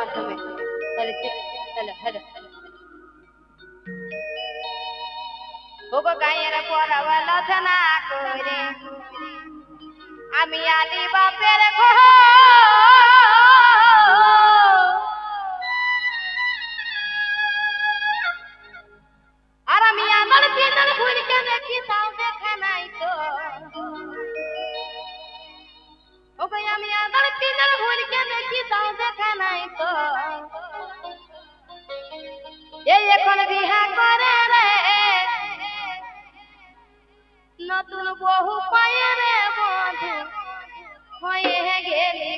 মাধ্যমে। তাহলে hello hello ওগো গায়ের পরাবা লছনা করে আমি আলি বাপের ঘর আর আমি আমার পিতার ভুলকে দেখি তাও দেখে নাই তো ওগো আমি আমার পিতার ভুলকে দেখি তাও দেখে নাই তো এই এখন বিহা করে রে নতুন বহু পায়ে রে বধু হয়ে গেলি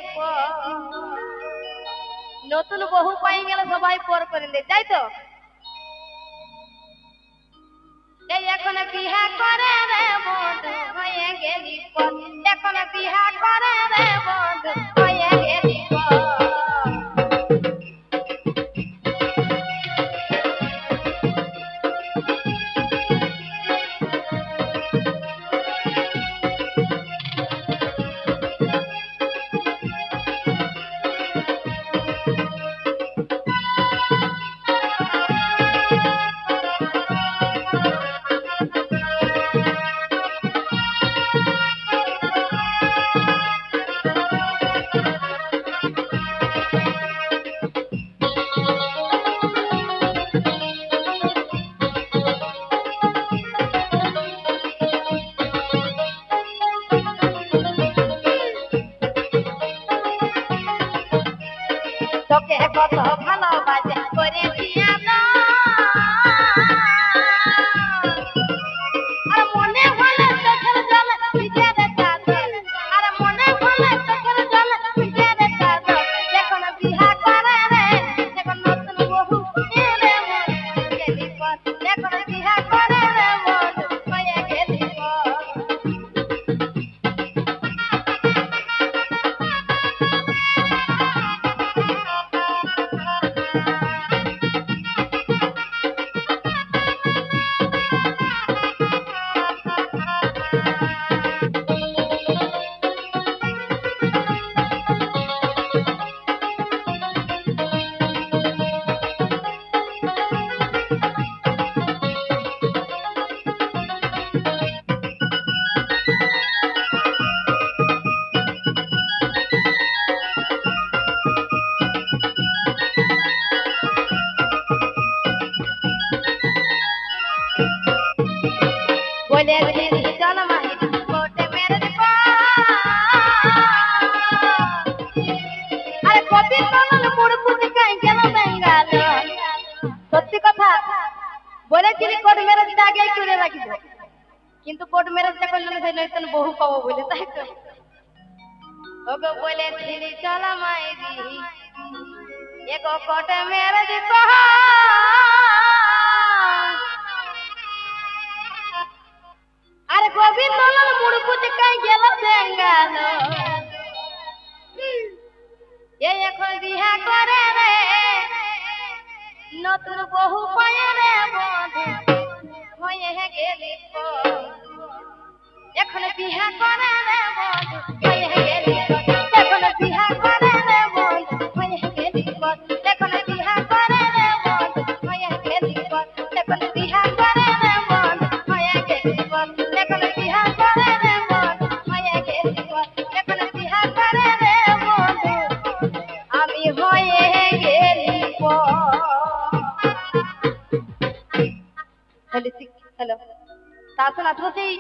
নতুন বহু পাই গেলে সবাই পর করে দেয় তাই তো এই এখন বিহা করে রে বধু হয়ে গেলি এখন বিহা করে রে বধু হয়ে গেলি তোকে কত ভালোবাসে করেছি আর মনে হলে চোখের জল ভিজে রে চাদর আর মনে হলে চোখের জল ভিজে রে চাদর যখন বিহা করে রে যখন নতুন বহু রে গেলি পথ যখন বিহা করে রে মন হয়ে গেলি बोले दिली चल माही कोटे मेरे दीपा अरे कपि तनल मुड़पुट काई गेल बेंगाल सत्य कथा বলেছিলি কোট মেরেজ আগে করে রাখিব কিন্তু কোট মেরেজটা করলে না নয়তন বহু পাবো বলে তাই তো ওগো বলেছিলি চল মাইরি এগো কোট মেরেজ কহা আরে গোবিন্দ লাল মুড়কুচ কাই গেল বেঙ্গাল এই এখন বিহা করে রে নতুন বহু পায়ে রে বধু হয়ে গেলি এখন বিহা করে রে বধু হয়ে গেলি এখন বিহা করে রে বধু হয়ে গেলি এখন বিহা করে রে বধু হয়ে গেলি এখন বিহা করে রে বধু হয়ে গেলি এখন বিহা করে রে বধু হয়ে গেলি এখন বিহা করে রে বধু আমি হয়ে গেলি হ্যালো তা শোনা তো সেই